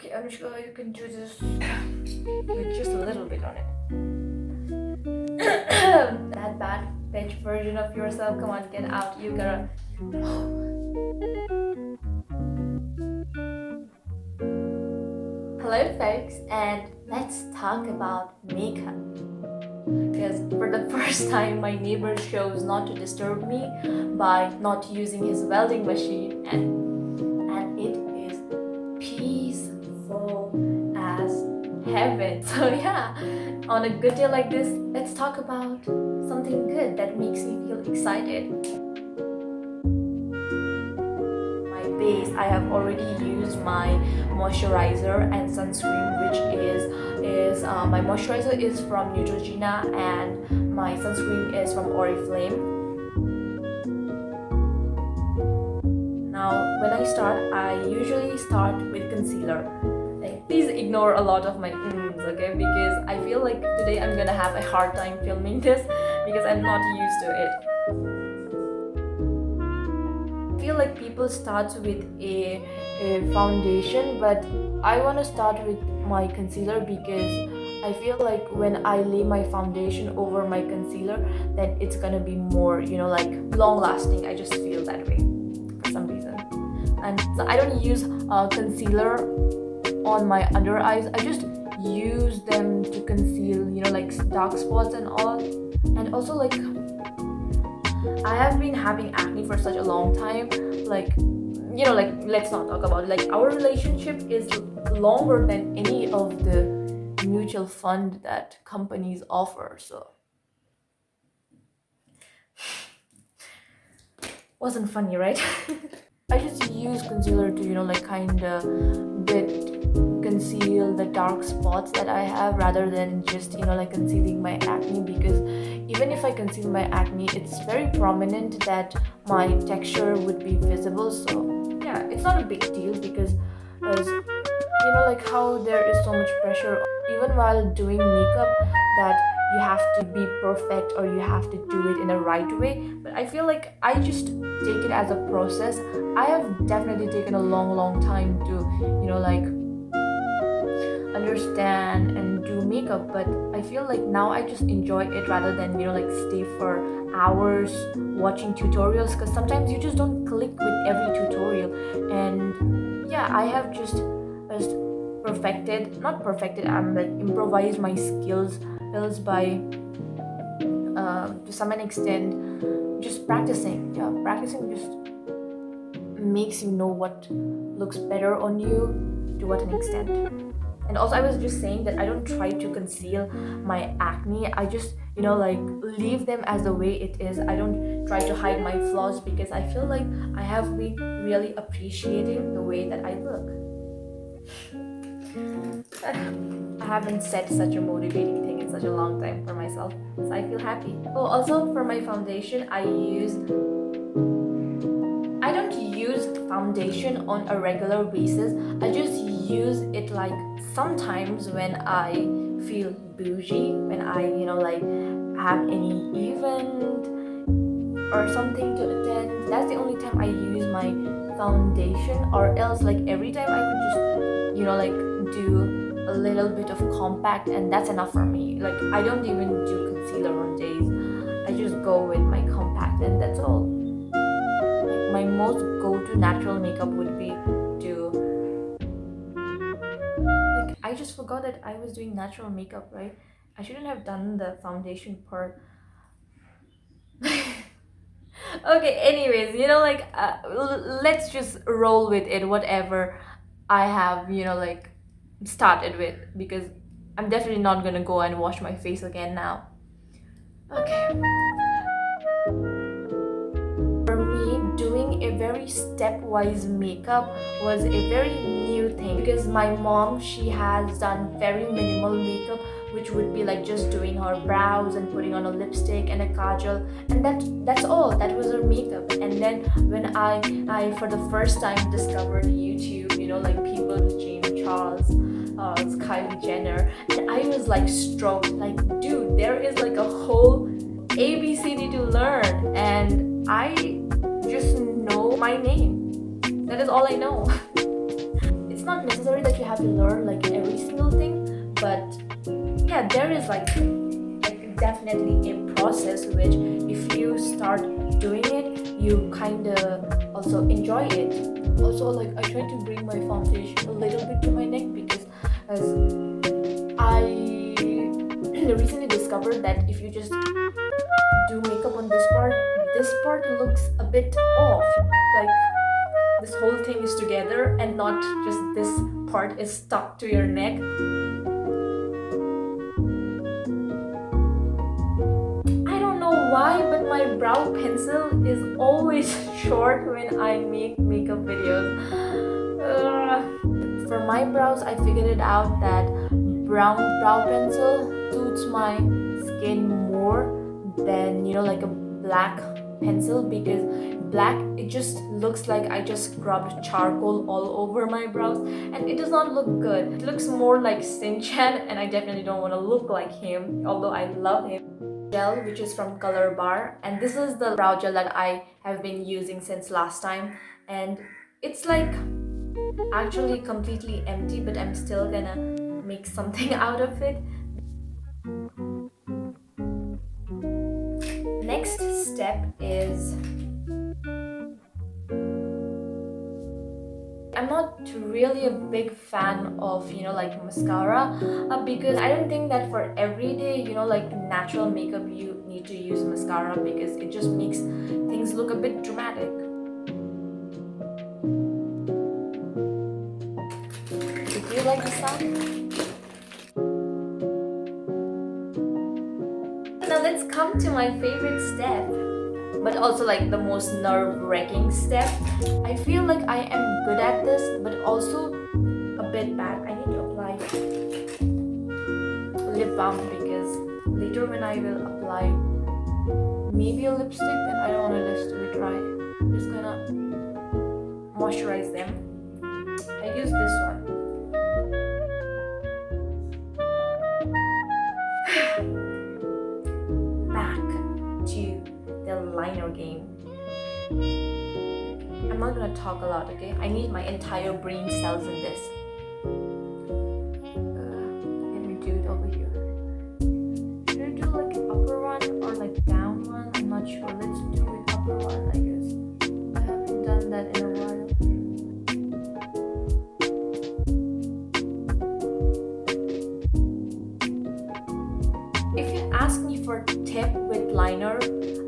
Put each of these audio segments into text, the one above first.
Okay, Anushka, you can do this with just a little bit on it. That bad bitch version of yourself, come on, get out. You gotta. Hello, folks, and let's talk about makeup. Because for the first time, my neighbor chose not to disturb me by not using his welding machine, and it is peaceful as heaven. So yeah, on a good day like this, let's talk about something good that makes me feel excited. My base, I have already used my moisturizer and sunscreen, which is my moisturizer is from Neutrogena and my sunscreen is from Oriflame. Now when I start, I usually start with concealer. Like, please ignore a lot of my okay, because I feel like today I'm gonna have a hard time filming this because I'm not used to it. I feel like people start with a foundation, but I want to start with my concealer because I feel like when I lay my foundation over my concealer, then it's gonna be more, like long lasting. I just feel that way for some reason. And so I don't use concealer on my under eyes. I just use them to conceal, like dark spots and all. And also, like, I have been having acne for such a long time. Like, let's not talk about it. Like, our relationship is longer than any of the mutual fund that companies offer. So wasn't funny, right? I just use concealer to kind of conceal the dark spots that I have rather than just concealing my acne, because even if I conceal my acne, it's very prominent that my texture would be visible. So yeah, it's not a big deal because as like how there is so much pressure even while doing makeup that you have to be perfect or you have to do it in the right way. But I feel like I just take it as a process. I have definitely taken a long time to understand and do makeup, but I feel like now I just enjoy it rather than stay for hours watching tutorials, because sometimes you just don't click with every tutorial. And yeah, I have just I'm like improvised my skills by to some extent just practicing. Practicing just makes you know what looks better on you to what an extent. And also, I was just saying that I don't try to conceal my acne. I just leave them as the way it is. I don't try to hide my flaws because I feel like I have been really appreciating the way that I look. I haven't said such a motivating thing in such a long time for myself, so I feel happy. Oh, also for my foundation, I don't use foundation on a regular basis. I just use it like sometimes when I feel bougie, when I have any event or something to attend. That's the only time I use my foundation, or else like every time I would just do a little bit of compact, and that's enough for me. Like, I don't even do concealer on days. I just go with my compact and that's all. Like, my most go-to natural makeup would be I just forgot that I was doing natural makeup, right? I shouldn't have done the foundation part. Okay, anyways, let's just roll with it, whatever I have started with, because I'm definitely not gonna go and wash my face again now. Okay. For me, doing a very stepwise makeup was a very new thing, because my mom, she has done very minimal makeup, which would be like just doing her brows and putting on a lipstick and a kajal, and that's all. That was her makeup. And then when I for the first time discovered YouTube, people with James Charles, Kylie Jenner, and I was like struck, like, dude, there is like a whole ABCD to learn, and I just know my name. That is all I know. It's not necessary that you have to learn like every single thing, but yeah, there is like definitely a process which if you start doing it, you kind of also enjoy it. Also, like I try to bring my foundation a little bit to my neck because as I recently discovered that if you just do makeup on this part looks a bit off, like this whole thing is together and not just this part is stuck to your neck. I don't know why, but my brow pencil is always short when I make makeup videos. For my brows, I figured it out that brown brow pencil suits my skin more than like a black pencil, because black, it just looks like I just scrubbed charcoal all over my brows and it does not look good. It looks more like Sinchan and I definitely don't want to look like him, although I love him. Gel, which is from Color Bar, and this is the brow gel that I have been using since last time, and it's like actually completely empty, but I'm still gonna make something out of it. Next step is, I'm not really a big fan of like mascara, because I don't think that for everyday like natural makeup you need to use mascara, because it just makes things look a bit dramatic. Do you like the sound? Now let's come to my favorite step, but also like the most nerve-wracking step. I feel like I am good at this, but also a bit bad. I need to apply lip balm, because later when I will apply maybe a lipstick, then I don't want this to be dry. I'm just gonna moisturize them. I use this one. Back to the liner game. I'm not gonna talk a lot, okay? I need my entire brain cells in this. Let me do it over here. Should I do like an upper one or like down one? I'm not sure. Let's do an upper one, I guess. I haven't done that in a while. If you ask me for a tip with liner,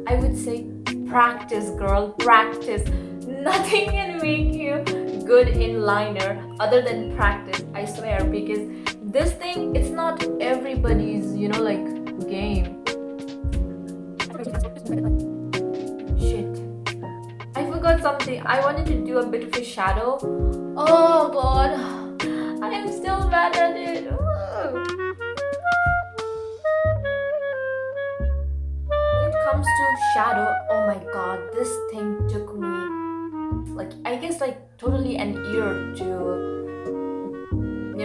I would say practice, girl, practice. Nothing can make you good in liner other than practice, I swear, because this thing, it's not everybody's like game. Shit, I forgot something. I wanted to do a bit of a shadow. Oh god, I am still bad at it. When it comes to shadow, oh my god, this thing took me like, I guess like totally an year to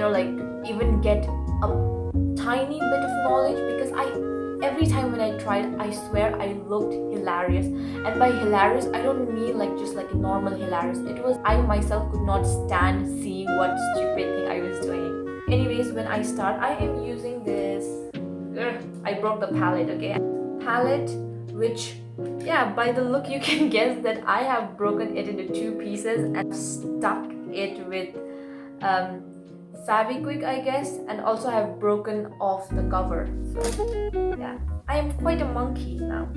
like even get a tiny bit of knowledge, because every time when I tried, I swear I looked hilarious. And by hilarious, I don't mean like just like a normal hilarious. It was, I myself could not stand seeing what stupid thing I was doing. Anyways, when I start, I am using this, I broke the palette, okay? Palette, which, yeah, by the look you can guess that I have broken it into two pieces and stuck it with Faviquick, I guess, and also have broken off the cover. So yeah, I am quite a monkey now.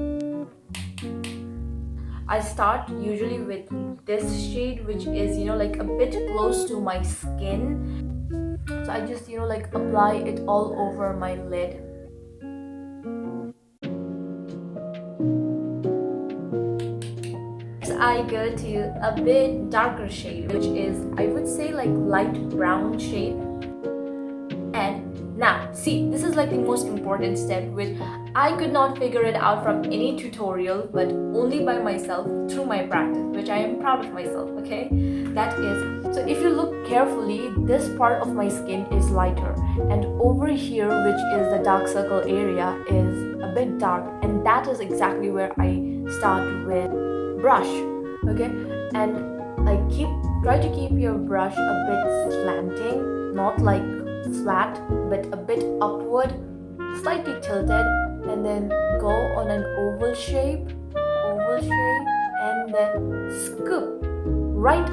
I start usually with this shade, which is like a bit close to my skin. So I just like apply it all over my lid. I go to a bit darker shade, which is, I would say, like light brown shade. And now, see, this is like the most important step, which I could not figure it out from any tutorial, but only by myself through my practice, which I am proud of myself, okay? That is, so if you look carefully, this part of my skin is lighter, and over here, which is the dark circle area, is a bit dark, and that is exactly where I start with brush, okay? And like try to keep your brush a bit slanting, not like flat but a bit upward, slightly tilted, and then go on an oval shape, and then scoop right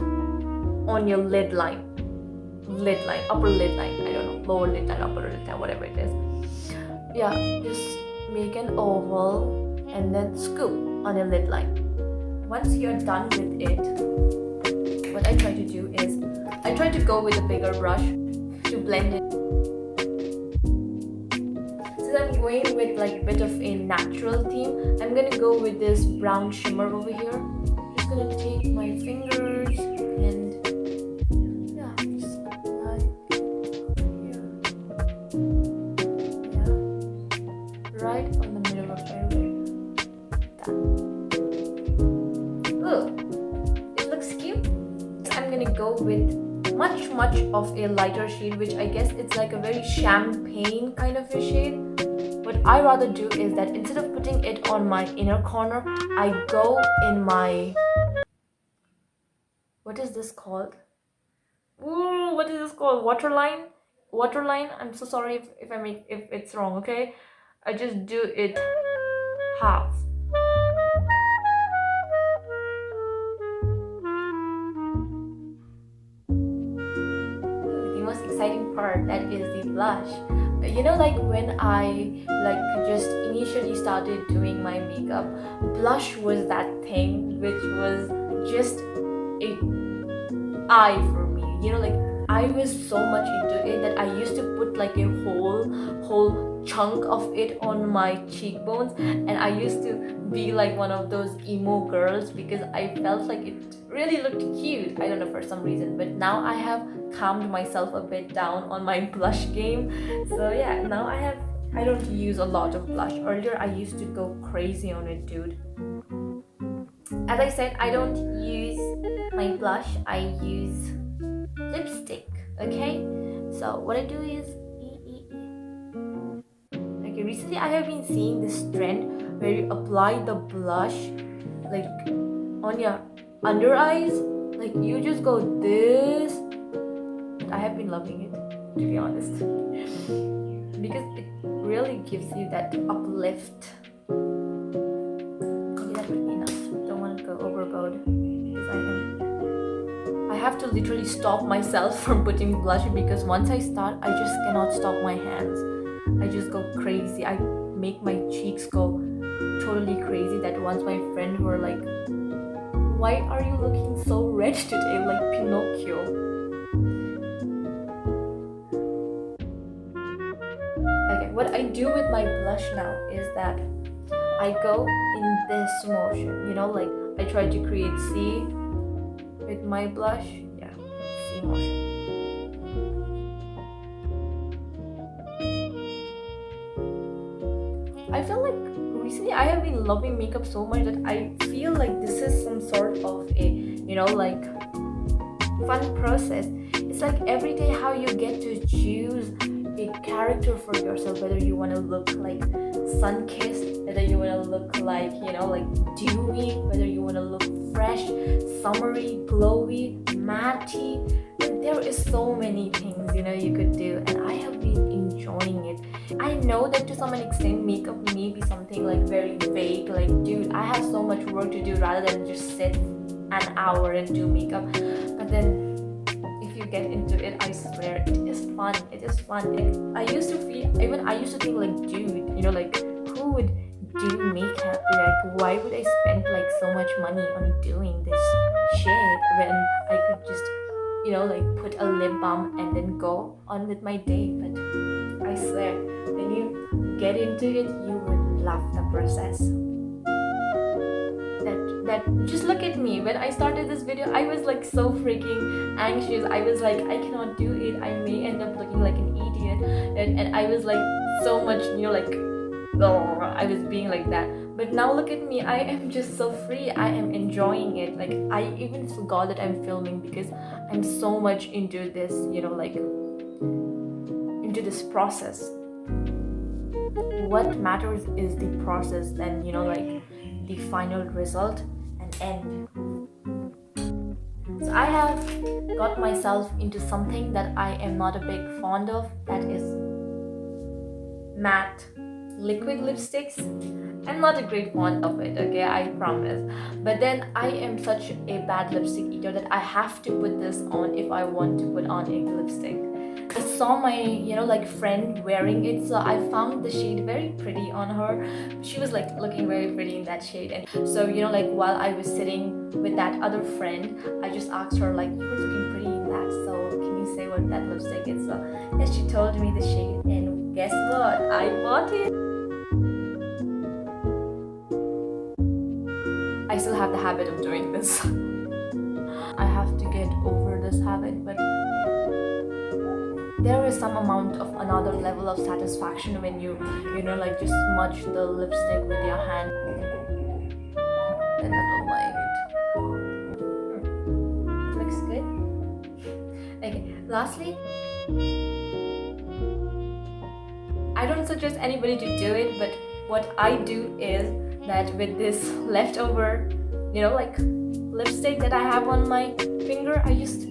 on your lid line, upper lid line, I don't know, lower lid line, upper lid line, whatever it is. Yeah, just make an oval and then scoop on your lid line. Once you're done with it, what I try to do is I try to go with a bigger brush to blend it. Since I'm going with like a bit of a natural theme, I'm gonna go with this brown shimmer over here. Just gonna take my fingers and yeah, just like here. Yeah, right on the middle of my lid. That. It looks cute. I'm gonna go with much of a lighter shade, which I guess it's like a very champagne kind of a shade. What I rather do is that instead of putting it on my inner corner, I go in my, what is this called? Ooh, what is this called? Waterline. I'm so sorry if it's wrong. Okay, I just do it half. The most exciting part, that is the blush. You know, like when I like just initially started doing my makeup, blush was that thing which was just a eye for me. You know, like I was so much into it that I used to put like a whole chunk of it on my cheekbones, and I used to be like one of those emo girls because I felt like it really looked cute. I don't know, for some reason, but now I have calmed myself a bit down on my blush game. So yeah, now I don't use a lot of blush. Earlier I used to go crazy on it, dude. As I said, I don't use my blush, I use lipstick. Okay, so what I do is okay, recently I have been seeing this trend where you apply the blush like on your under eyes, like you just go this. I have been loving it, to be honest, because it really gives you that uplift. Okay, that would be enough. Don't want to go overboard because I have to literally stop myself from putting blush, because once I start, I just cannot stop my hands. I just go crazy. I make my cheeks go totally crazy. That once my friend were like, "Why are you looking so red today, like Pinocchio?" Okay, what I do with my blush now is that I go in this motion, you know, like I try to create C with my blush. Yeah, C motion. I feel like recently I have been loving makeup so much that I feel like this is some sort of a, you know, like fun process. It's like every day how you get to choose a character for yourself, whether you want to look like sun-kissed, whether you want to look like, you know, like dewy, whether you want to look fresh, summery, glowy, matty. There is so many things, you know, you could do, and I have been enjoying it. I know that to some extent makeup may be something like very vague, like dude, I have so much work to do rather than just sit an hour and do makeup. But then if you get into it, I swear it is fun. It is fun. Like, I used to think like, dude, you know, like who would do makeup? Like, why would I spend like so much money on doing this shit when I could just, you know, like put a lip balm and then go on with my day? But I swear, when you get into it, you would love the process. That just look at me. When I started this video, I was like so freaking anxious. I was like, I cannot do it. I may end up looking like an idiot. And I was like so much, you know, like, oh, I was being like that. But now look at me. I am just so free. I am enjoying it. Like, I even forgot that I'm filming because I'm so much into this, you know, like into this process. What matters is the process than, you know, like the final result and end. So I have got myself into something that I am not a big fond of, that is matte liquid lipsticks. I'm not a great fond of it, okay, I promise. But then I am such a bad lipstick eater that I have to put this on if I want to put on a lipstick. I saw my, like friend wearing it, so I found the shade very pretty on her. She was like looking very pretty in that shade, and so like while I was sitting with that other friend, I just asked her like, you were looking pretty in that, so can you say what that lipstick is? So yeah, she told me the shade, and guess what? I bought it. I still have the habit of doing this. I have to get over this habit, but there is some amount of another level of satisfaction when you like just smudge the lipstick with your hand. And I don't like it. It looks good. Okay, lastly, I don't suggest anybody to do it, but what I do is that with this leftover, like lipstick that I have on my finger, I just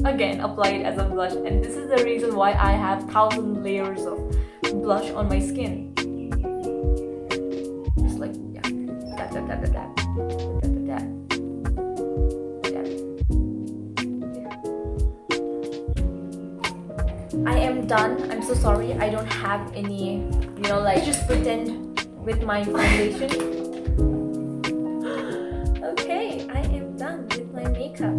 again apply it as a blush, and this is the reason why I have 1,000 layers of blush on my skin. Just like, yeah, tap tap tap tap tap tap tap tap. I am done. I'm so sorry. I don't have any, like just pretend with my foundation. Okay, I am done with my makeup.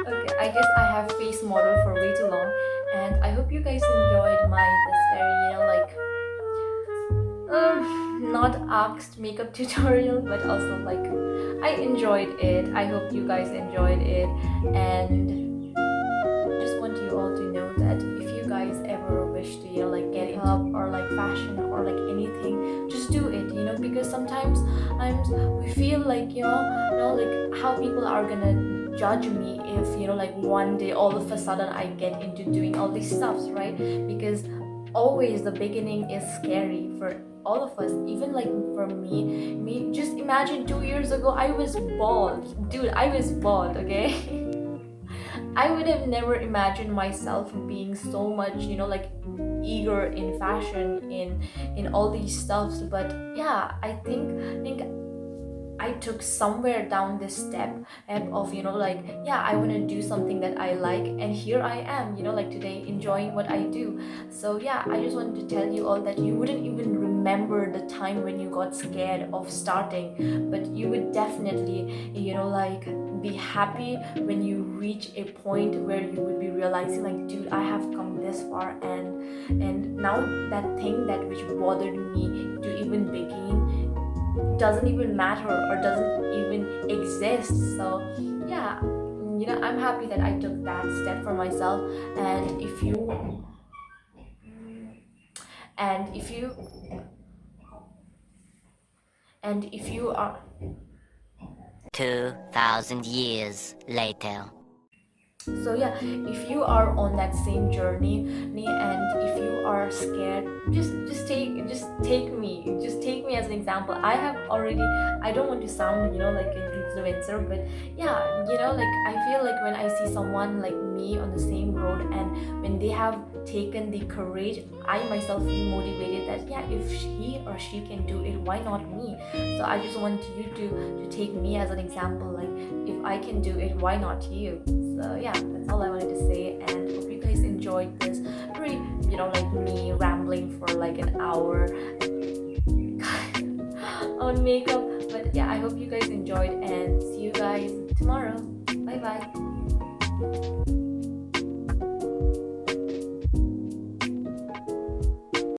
Okay, I guess I have face model for way too long, and I hope you guys enjoyed my this very, not asked makeup tutorial, but also like I enjoyed it. I hope you guys enjoyed it, and I just want you all to know that if you guys ever wish to like get into or like fashion or like anything, just do it, because sometimes we feel like like how people are gonna judge me if like one day all of a sudden I get into doing all these stuffs, right? Because always the beginning is scary for all of us, even like for me. Just imagine 2 years ago I was bald, dude. I was bald, okay? I would have never imagined myself being so much like eager in fashion, in all these stuffs. But yeah, I think I took somewhere down this step of like, yeah, I want to do something that I like, and here I am, like today enjoying what I do. So yeah, I just wanted to tell you all that you wouldn't even remember the time when you got scared of starting, but you would definitely like be happy when you reach a point where you would be realizing like, dude, I have come this far, and now that thing that which bothered me to even begin doesn't even matter or doesn't even exist. So yeah, I'm happy that I took that step for myself. And if you and if you and if you are 2,000 years later. So yeah, if you are on that same journey, and if you are scared, just take me as an example. I have already. I don't want to sound like an influencer, but yeah, like I feel like when I see someone like me on the same road, and when they have taken the courage, I myself feel motivated that yeah, if he or she can do it, why not me? So I just want you to take me as an example. Like if I can do it, why not you? So yeah, that's all I wanted to say, and hope you guys enjoyed this very, like me rambling for like an hour on makeup. But yeah, I hope you guys enjoyed, and see you guys tomorrow. Bye bye.